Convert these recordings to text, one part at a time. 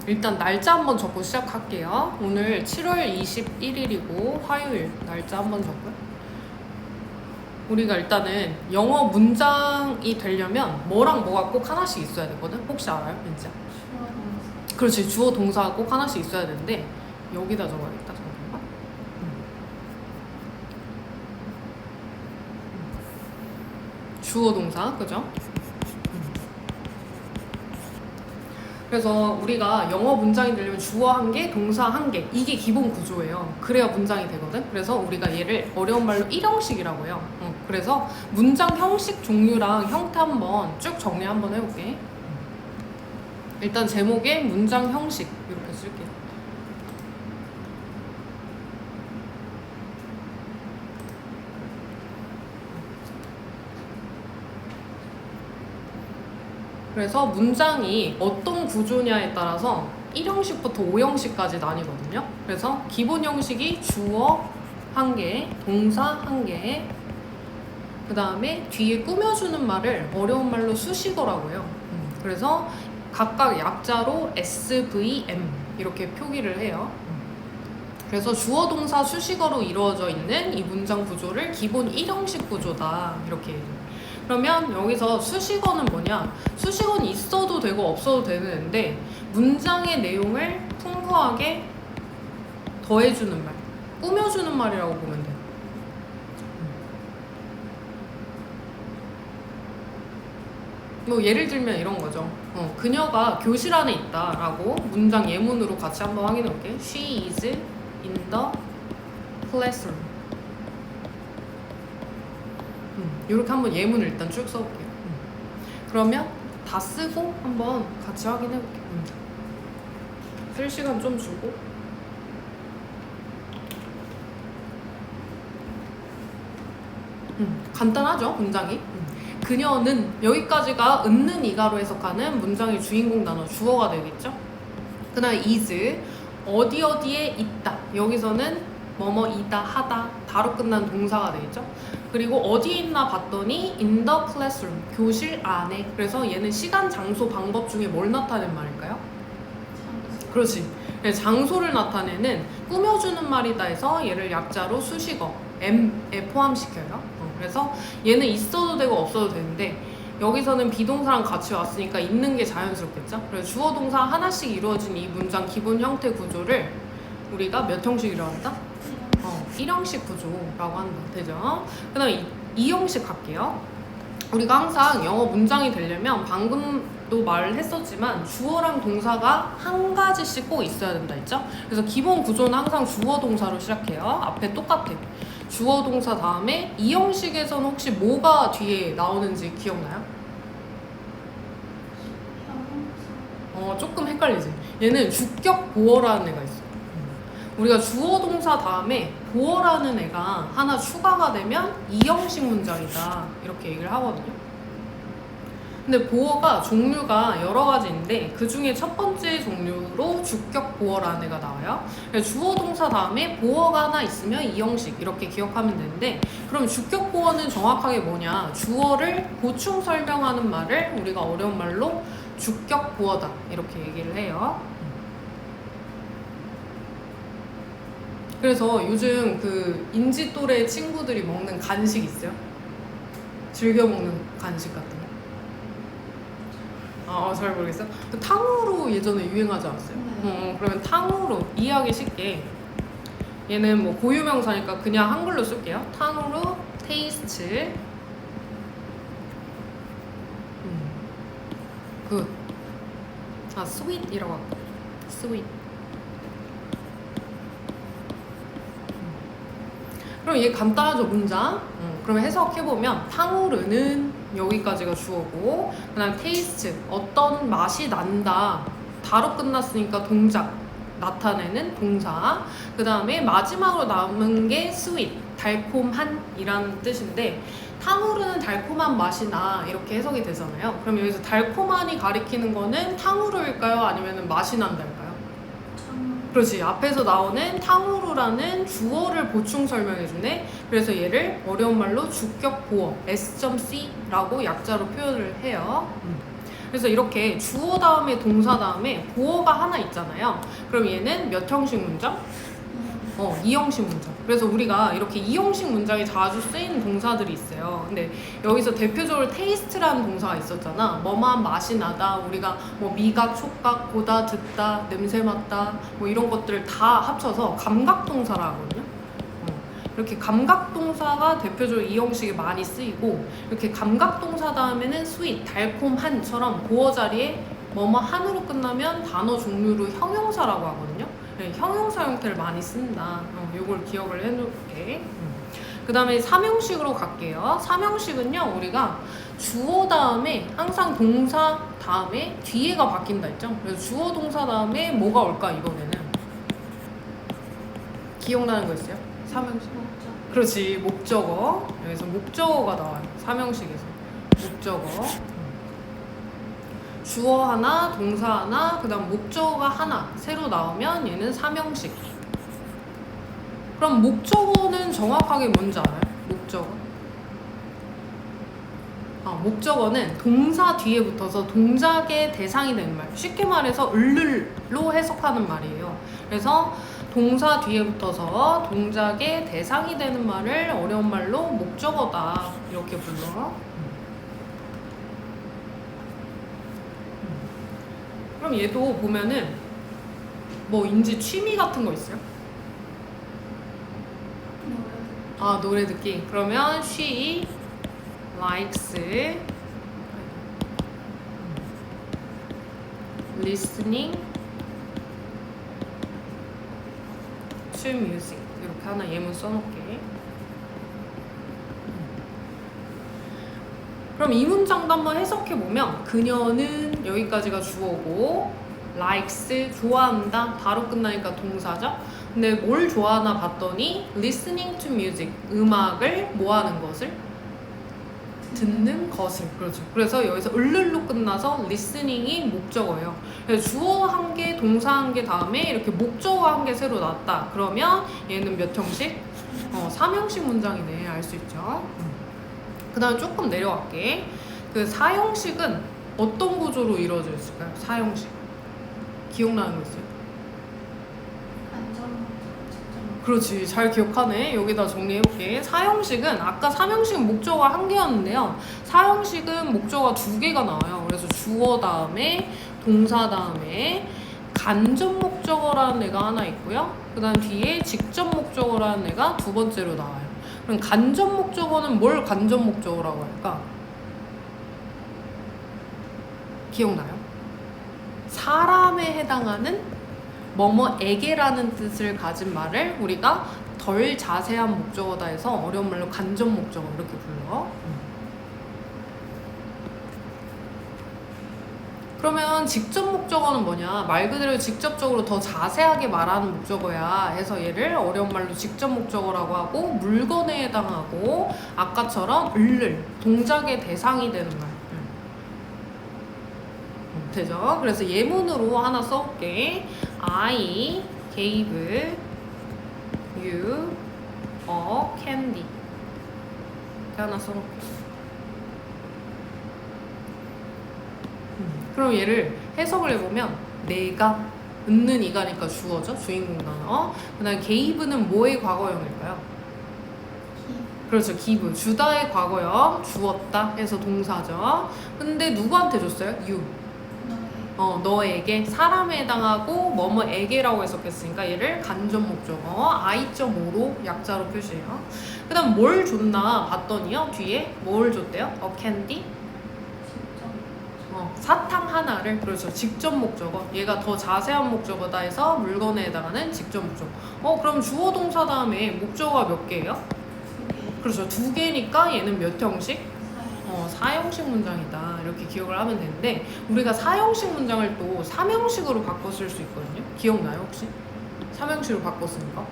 일단 날짜 한번 적고 시작할게요. 오늘 7월 21일이고 화요일 날짜 한번 적고요. 우리가 일단은 영어 문장이 되려면 뭐랑 뭐가 꼭 하나씩 있어야 되거든? 혹시 알아요? 왠지? 그렇지, 주어 동사가 꼭 하나씩 있어야 되는데 여기다 적어야겠다. 잠깐만. 주어 동사, 그죠? 그래서 우리가 영어 문장이 되려면 주어 한 개, 동사 한 개, 이게 기본 구조예요. 그래야 문장이 되거든. 그래서 우리가 얘를 어려운 말로 일형식이라고 해요. 그래서 문장 형식 종류랑 형태 한번 쭉 정리 한번 해볼게. 일단 제목에 문장 형식 이렇게 쓸게요. 그래서 문장이 어떤 구조냐에 따라서 1형식부터 5형식까지 나뉘거든요. 그래서 기본 형식이 주어 한 개, 동사 한 개, 그 다음에 뒤에 꾸며주는 말을 어려운 말로 수식어라고 해요. 그래서 각각 약자로 SVM 이렇게 표기를 해요. 그래서 주어 동사 수식어로 이루어져 있는 이 문장 구조를 기본 1형식 구조다 이렇게 해요. 그러면 여기서 수식어는 뭐냐? 수식어는 있어도 되고 없어도 되는데 문장의 내용을 풍부하게 더해주는 말, 꾸며주는 말이라고 보면 돼요. 뭐 예를 들면 이런 거죠. 그녀가 교실 안에 있다라고 문장 예문으로 같이 한번 확인해 볼게요. She is in the classroom. 이렇게 한번 예문을 일단 쭉 써볼게요. 그러면 다 쓰고 한번 같이 확인해 볼게요. 쓸 시간 좀 주고. 간단하죠, 문장이. 그녀는 여기까지가 은는 이가로 해석하는 문장의 주인공 단어 주어가 되겠죠. 그 다음에 is 어디 어디에 있다. 여기서는 뭐뭐이다 하다 다로 끝난 동사가 되겠죠. 그리고 어디에 있나 봤더니 in the classroom 교실 안에. 그래서 얘는 시간, 장소, 방법 중에 뭘 나타낸 말일까요? 그렇지. 장소를 나타내는 꾸며주는 말이다 해서 얘를 약자로 수식어 M에 포함시켜요. 그래서 얘는 있어도 되고 없어도 되는데 여기서는 비동사랑 같이 왔으니까 있는 게 자연스럽겠죠. 그래서 주어 동사 하나씩 이루어진 이 문장 기본 형태 구조를 우리가 몇 형식이라고 한다? 1형식 구조라고 한다. 되죠? 그 다음에 2형식 갈게요. 우리가 항상 영어 문장이 되려면 방금도 말을 했었지만 주어랑 동사가 한 가지씩 꼭 있어야 된다 했죠? 그래서 기본 구조는 항상 주어 동사로 시작해요. 앞에 똑같아요. 주어 동사 다음에 2형식에서는 혹시 뭐가 뒤에 나오는지 기억나요? 조금 헷갈리지? 얘는 주격 보어라는 애가 있어. 우리가 주어 동사 다음에 보어라는 애가 하나 추가가 되면 2형식 문장이다 이렇게 얘기를 하거든요. 근데 보어가 종류가 여러 가지인데 그 중에 첫 번째 종류로 주격 보어라는 애가 나와요. 주어 동사 다음에 보어가 하나 있으면 2형식 이렇게 기억하면 되는데 그럼 주격 보어는 정확하게 뭐냐? 주어를 보충 설명하는 말을 우리가 어려운 말로 주격 보어다 이렇게 얘기를 해요. 그래서 요즘 그 인지 또래 친구들이 먹는 간식 있어요? 즐겨 먹는 간식 같은 거? 잘 모르겠어요. 탕후루 예전에 유행하지 않았어요? 그러면 탕후루 이해하기 쉽게 얘는 뭐 고유명사니까 그냥 한글로 쓸게요. 탕후루 테이스트 굿. 스윗이라고 할게요. 스윗. 그럼 이게 간단하죠, 문장? 그러면 해석해보면 탕후루는 여기까지가 주어고 그 다음 테이스트, 어떤 맛이 난다. 다로 끝났으니까 동작, 나타내는 동사. 그 다음에 마지막으로 남은 게 스윗, 달콤한 이라는 뜻인데 탕후루는 달콤한 맛이 나 이렇게 해석이 되잖아요. 그럼 여기서 달콤한이 가리키는 거는 탕후루일까요? 아니면 맛이 난다일까요? 그렇지. 앞에서 나오는 탕후루라는 주어를 보충 설명해주네. 그래서 얘를 어려운 말로 주격 보어 S.C라고 약자로 표현을 해요. 그래서 이렇게 주어 다음에 동사 다음에 보어가 하나 있잖아요. 그럼 얘는 몇 형식 문장? 2형식 문장. 그래서 우리가 이렇게 2형식 문장이 자주 쓰이는 동사들이 있어요. 근데 여기서 대표적으로 테이스트라는 동사가 있었잖아. 뭐만 맛이 나다. 우리가 뭐 미각, 촉각, 보다, 듣다, 냄새 맡다 뭐 이런 것들을 다 합쳐서 감각동사라 하거든요. 이렇게 감각동사가 대표적으로 2형식이 많이 쓰이고, 이렇게 감각동사 다음에는 sweet, 달콤한처럼 보어 자리에 뭐뭐 한으로 끝나면 단어 종류로 형용사라고 하거든요. 네, 형용사 형태를 많이 쓴다. 요걸 기억을 해놓을게. 그 다음에 3형식으로 갈게요. 3형식은요, 우리가 주어 다음에 항상 동사 다음에 뒤에가 바뀐다 했죠. 그래서 주어 동사 다음에 뭐가 올까, 이번에는? 기억나는 거 있어요? 3형식. 그렇지, 목적어. 여기서 목적어가 나와요. 3형식에서. 목적어. 주어 하나, 동사 하나, 그 다음 목적어가 하나 새로 나오면 얘는 3형식. 그럼 목적어는 정확하게 뭔지 알아요? 목적어. 목적어는 동사 뒤에 붙어서 동작의 대상이 되는 말. 쉽게 말해서 을로 해석하는 말이에요. 그래서 동사 뒤에 붙어서 동작의 대상이 되는 말을 어려운 말로 목적어다 이렇게 불러. 그럼 얘도 보면은 뭐 인지 취미 같은 거 있어요? 노래 듣기. 그러면 she likes listening to music. 이렇게 하나 예문 써놓을게. 그럼 이 문장도 한번 해석해보면, 그녀는 여기까지가 주어고 likes 좋아한다 다로 끝나니까 동사죠. 근데 뭘 좋아하나 봤더니 listening to music 음악을 뭐 하는 것을? 듣는 것을. 그렇죠. 그래서 여기서 을로 끝나서 listening이 목적어예요. 그래서 주어 한 개, 동사 한 개 다음에 이렇게 목적어 한 개 새로 나왔다. 그러면 얘는 몇 형식? 3형식 문장이네. 알 수 있죠. 그 다음에 조금 내려갈게. 그 4형식은 어떤 구조로 이루어져 있을까요? 4형식. 기억나는 거 있어요? 그렇지, 잘 기억하네. 여기다 정리해볼게. 4형식은 아까 3형식은 목적어 한 개였는데요, 4형식은 목적어가 2개가 나와요. 그래서 주어 다음에 동사 다음에 간접 목적어라는 애가 하나 있고요, 그 다음 뒤에 직접 목적어라는 애가 두 번째로 나와요. 그럼 간접 목적어는 뭘 간접 목적어라고 할까? 기억나요? 사람에 해당하는 뭐뭐에게라는 뜻을 가진 말을 우리가 덜 자세한 목적어다 해서 어려운 말로 간접 목적어 이렇게 불러. 그러면 직접 목적어는 뭐냐? 말 그대로 직접적으로 더 자세하게 말하는 목적어야 해서 얘를 어려운 말로 직접 목적어라고 하고, 물건에 해당하고 아까처럼 동작의 대상이 되는 말. 되죠? 그래서 예문으로 하나 써볼게. I gave you a candy. 이렇게 하나 써볼게. 그럼 얘를 해석을 해보면, 내가 은는 이가니까 주어죠, 주인공 단어. 그 다음에 gave는 뭐의 과거형일까요? 그렇죠, give. 주다의 과거형, 주었다 해서 동사죠. 근데 누구한테 줬어요? you. 너에게, 사람에 해당하고 뭐뭐에게라고 해석했으니까 얘를 간접 목적어 I.5로 약자로 표시해요. 그 다음 뭘 줬나 봤더니요, 뒤에 뭘 줬대요? candy? 사탕 하나를. 그렇죠, 직접 목적어. 얘가 더 자세한 목적어다 해서 물건에 해당하는 직접 목적어. 그럼 주어 동사 다음에 목적어가 몇 개예요? 2개. 그렇죠, 2개니까 얘는 몇 형식? 4형식 문장이다 이렇게 기억을 하면 되는데, 우리가 4형식 문장을 또 3형식으로 바꿔 쓸 수 있거든요. 기억나요 혹시? 3형식으로 바꿨으니까.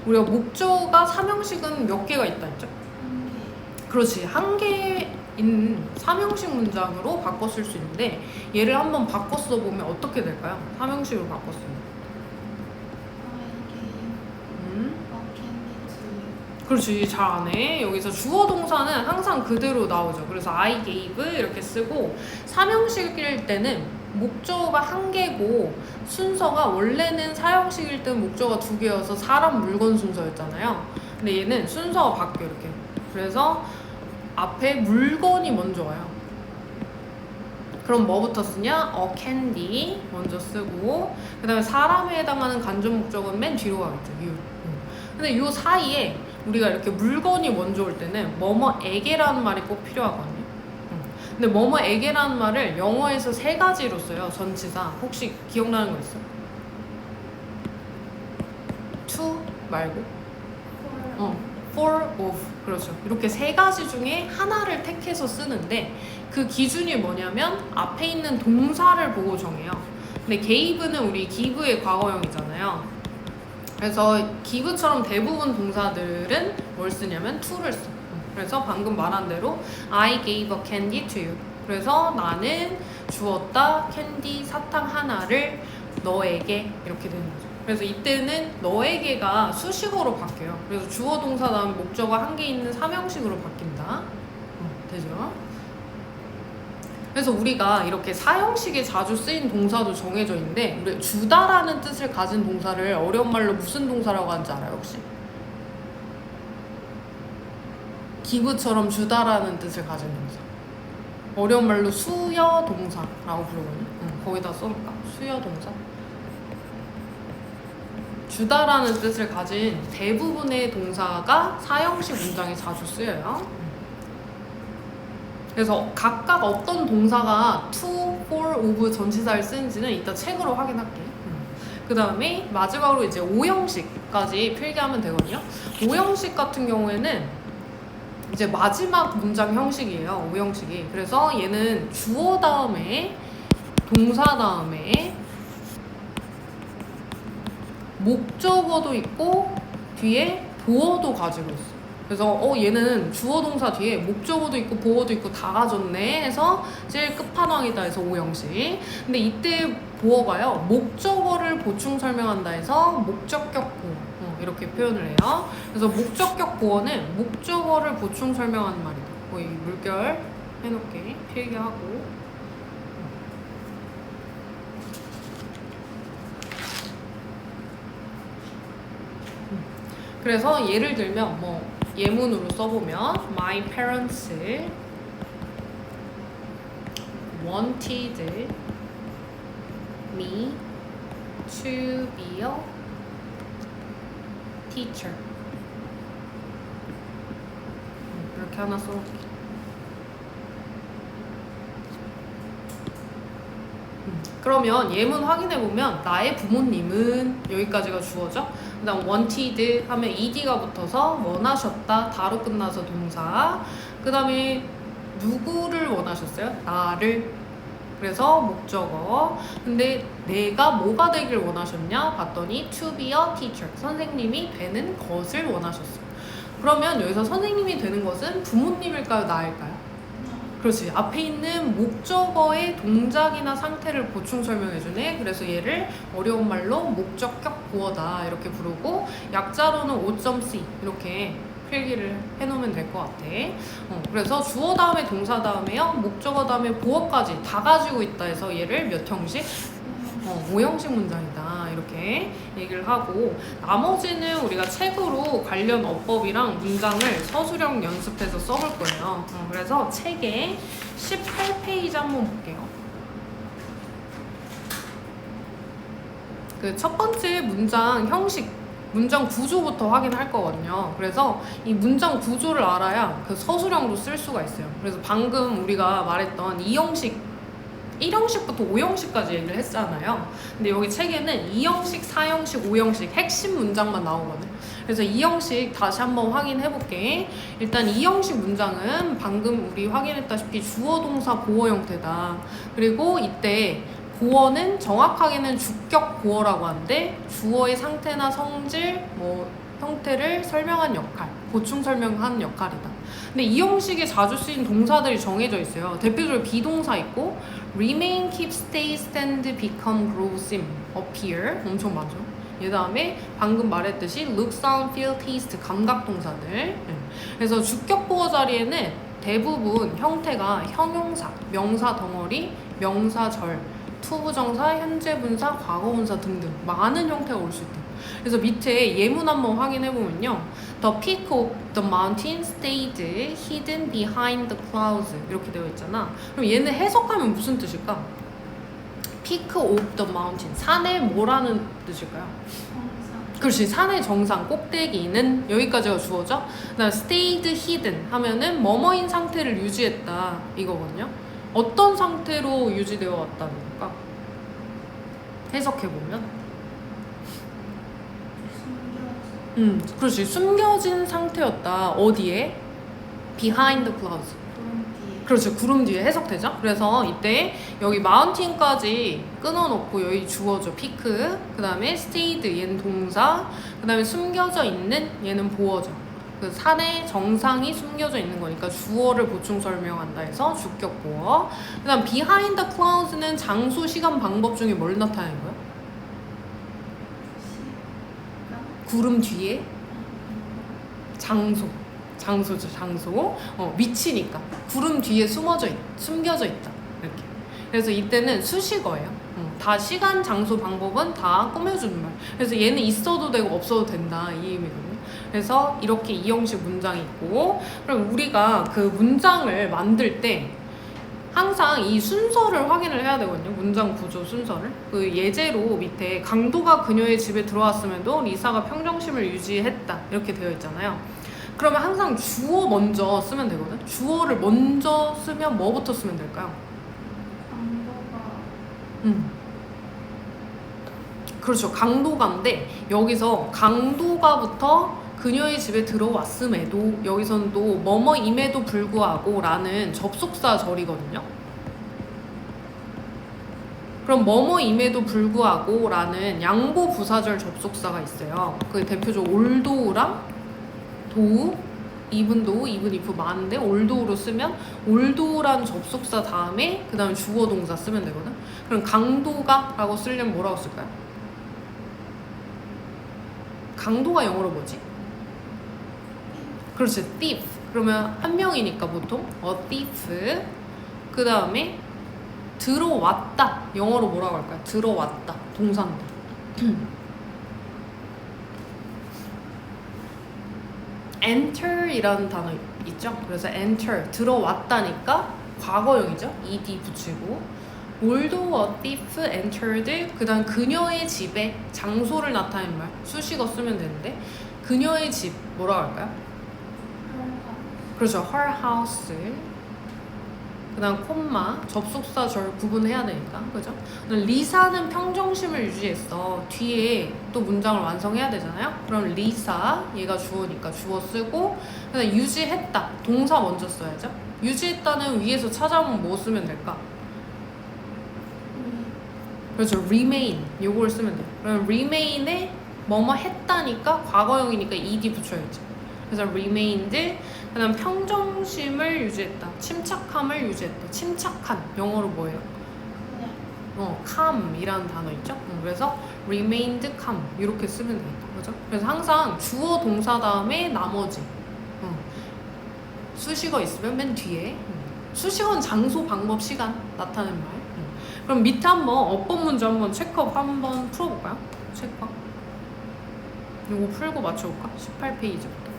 우리가 목적어가 3형식은 몇 개가 있다 했죠? 1개. 그렇지, 1개인 3형식 문장으로 바꿔 쓸 수 있는데, 얘를 한번 바꿔 써보면 어떻게 될까요? 3형식으로 바꿨으면 그렇지, 잘 안 해. 여기서 주어 동사는 항상 그대로 나오죠. 그래서 I gave 이렇게 쓰고, 삼형식일 때는 목적어가 한 개고 순서가 원래는 사형식일 때는 목적어가 두 개여서 사람, 물건 순서였잖아요. 근데 얘는 순서가 바뀌어 이렇게. 그래서 앞에 물건이 먼저 와요. 그럼 뭐부터 쓰냐? candy 먼저 쓰고, 그 다음에 사람에 해당하는 간접 목적은 맨 뒤로 가겠죠. you. 근데 요 사이에 우리가 이렇게 물건이 먼저 올 때는 뭐뭐에게라는 말이 꼭 필요하거든요. 근데 뭐뭐에게라는 말을 영어에서 세 가지로 써요. 전치사. 혹시 기억나는 거 있어? to 말고? for, of. 그렇죠. 이렇게 세 가지 중에 하나를 택해서 쓰는데 그 기준이 뭐냐면 앞에 있는 동사를 보고 정해요. 근데 gave는 우리 give의 과거형이잖아요. 그래서 give처럼 대부분 동사들은 뭘 쓰냐면 to를 써. 그래서 방금 말한 대로 I gave a candy to you. 그래서 나는 주었다 캔디 사탕 하나를 너에게 이렇게 되는 거죠. 그래서 이때는 너에게가 수식어로 바뀌어요. 그래서 주어 동사 다음 목적어 한 개 있는 삼형식으로 바뀐다. 되죠? 그래서 우리가 이렇게 사형식에 자주 쓰인 동사도 정해져 있는데 우리 주다라는 뜻을 가진 동사를 어려운 말로 무슨 동사라고 하는지 알아요 혹시? 기브처럼 주다라는 뜻을 가진 동사. 어려운 말로 수여 동사라고 부르거든요. 거기다 써볼까? 수여 동사. 주다라는 뜻을 가진 대부분의 동사가 사형식 문장에 자주 쓰여요. 그래서 각각 어떤 동사가 to, for, of 전치사를 쓰는지는 이따 책으로 확인할게요. 그 다음에 마지막으로 이제 오형식까지 필기하면 되거든요. 오형식 같은 경우에는 이제 마지막 문장 형식이에요. 오형식이. 그래서 얘는 주어 다음에 동사 다음에 목적어도 있고 뒤에 보어도 가지고 있어. 그래서 얘는 주어 동사 뒤에 목적어도 있고 보어도 있고 다 가졌네 해서 제일 끝판왕이다 해서 오형식. 근데 이때 보어가요 목적어를 보충 설명한다 해서 목적격 보어 이렇게 표현을 해요. 그래서 목적격 보어는 목적어를 보충 설명하는 말이다. 거의 물결 해놓게 필기하고. 그래서 예를 들면 뭐 예문으로 써보면 My parents wanted me to be a teacher. 이렇게 하나 써볼게. 그러면 예문 확인해보면 나의 부모님은 여기까지가 주어죠. 그 다음 wanted 하면 ed가 붙어서 원하셨다 다로 끝나서 동사. 그 다음에 누구를 원하셨어요? 나를. 그래서 목적어. 근데 내가 뭐가 되길 원하셨냐 봤더니 to be a teacher 선생님이 되는 것을 원하셨어요. 그러면 여기서 선생님이 되는 것은 부모님일까요 나일까요? 그렇지. 앞에 있는 목적어의 동작이나 상태를 보충 설명해주네. 그래서 얘를 어려운 말로 목적격 보어다 이렇게 부르고 약자로는 5.c 이렇게 필기를 해놓으면 될 것 같아. 그래서 주어 다음에 동사 다음에요 목적어 다음에 보어까지 다 가지고 있다 해서 얘를 몇 형식? 5형식 문장이다 이렇게 얘기를 하고, 나머지는 우리가 책으로 관련 어법이랑 문장을 서술형 연습해서 써볼 거예요. 그래서 책에 18페이지 한번 볼게요. 그 첫 번째 문장 형식, 문장 구조부터 확인할 거거든요. 그래서 이 문장 구조를 알아야 그 서술형도 쓸 수가 있어요. 그래서 방금 우리가 말했던 2형식 1형식부터 5형식까지 얘기를 했잖아요. 근데 여기 책에는 2형식, 4형식, 5형식 핵심 문장만 나오거든요. 그래서 2형식 다시 한번 확인해 볼게. 일단 2형식 문장은 방금 우리 확인했다시피 주어, 동사, 보어 형태다. 그리고 이때 보어는 정확하게는 주격 보어라고 하는데 주어의 상태나 성질, 형태를 설명한 역할, 보충 설명한 역할이다. 근데 이 형식에 자주 쓰인 동사들이 정해져 있어요. 대표적으로 비동사 있고 remain, keep, stay, stand, become, grow, seem, appear 엄청 많죠. 그 다음에 방금 말했듯이 look, sound, feel, taste 감각 동사들. 그래서 주격 보어 자리에는 대부분 형태가 형용사, 명사 덩어리, 명사절, 투부정사, 현재분사, 과거분사 등등 많은 형태가 올 수 있다. 그래서 밑에 예문 한번 확인해 보면요. The peak of the mountain stayed hidden behind the clouds 이렇게 되어 있잖아. 그럼 얘는 해석하면 무슨 뜻일까? Peak of the mountain 산의 뭐라는 뜻일까요? 그렇지, 산의 정상 꼭대기는 여기까지가 주어져. 그다음 stayed hidden 하면은 뭐뭐인 상태를 유지했다 이거거든요. 어떤 상태로 유지되어 왔다는 걸까? 해석해 보면. 그렇지, 숨겨진 상태였다. 어디에? Behind the clouds. 그렇죠, 구름 뒤에 해석되죠? 그래서 이때 여기 마운틴까지 끊어놓고 여기 주어져 피크, 그 다음에 stayed 얘는 동사, 그 다음에 숨겨져 있는 얘는 보어죠. 그 산의 정상이 숨겨져 있는 거니까 주어를 보충 설명한다 해서 주격 보어. 그 다음 behind the clouds는 장소, 시간, 방법 중에 뭘 나타내는 거야? 구름 뒤에 장소죠, 장소. 위치니까 구름 뒤에 숨겨져 있다 이렇게. 그래서 이때는 수식어예요. 다 시간, 장소, 방법은 다 꾸며주는 말. 그래서 얘는 있어도 되고 없어도 된다 이 의미거든요. 그래서 이렇게 이 형식 문장이 있고, 그럼 우리가 그 문장을 만들 때 항상 이 순서를 확인을 해야 되거든요. 문장 구조 순서를. 그 예제로 밑에 강도가 그녀의 집에 들어왔음에도 리사가 평정심을 유지했다 이렇게 되어 있잖아요. 그러면 항상 주어 먼저 쓰면 되거든. 주어를 먼저 쓰면 뭐부터 쓰면 될까요? 강도가. 그렇죠, 강도가인데 여기서 강도가부터 그녀의 집에 들어왔음에도 여기서는 또 뭐뭐임에도 불구하고 라는 접속사 절이거든요. 그럼 뭐뭐임에도 불구하고 라는 양보 부사절 접속사가 있어요. 그 대표적으로 올도우랑 도우, even though, even if 많은데 올도우로 쓰면 올도우라는 접속사 다음에 그 다음에 주어 동사 쓰면 되거든. 그럼 강도가 라고 쓰려면 뭐라고 쓸까요? 강도가 영어로 뭐지? 그렇지, thief. 그러면 한 명이니까 보통 a thief. 그 다음에 들어왔다. 영어로 뭐라고 할까요? 들어왔다. 동사인데. enter 이라는 단어 있죠? 그래서 enter, 들어왔다니까 과거형이죠? ed 붙이고. Although a thief entered, 그 다음 그녀의 집에 장소를 나타내는 말 수식어 쓰면 되는데 그녀의 집 뭐라고 할까요? 그렇죠, her house. 그 다음 콤마, 접속사 절 구분해야 되니까, 그죠? 리사는 평정심을 유지했어. 뒤에 또 문장을 완성해야 되잖아요? 그럼 리사, 얘가 주어니까 주어 쓰고, 그 다음 유지했다, 동사 먼저 써야죠? 유지했다는 위에서 찾아오면 뭐 쓰면 될까? 그렇죠, remain, 요걸 쓰면 돼요. 그럼 remain에 뭐뭐 했다니까 과거형이니까 ed 붙여야지. 그래서 remained, 그 다음 평정심을 유지했다, 침착함을 유지했다. 침착한, 영어로 뭐예요? calm이라는 단어 있죠? 그래서 remained calm 이렇게 쓰면 되겠다, 그죠? 그래서 항상 주어 동사 다음에 나머지 수식어 있으면 맨 뒤에 수식어는 장소, 방법, 시간 나타낸 말. 그럼 밑에 한번 어법 문제 한번 체크업 한번 풀어볼까요? 체크업. 이거 풀고 맞춰볼까? 18페이지부터.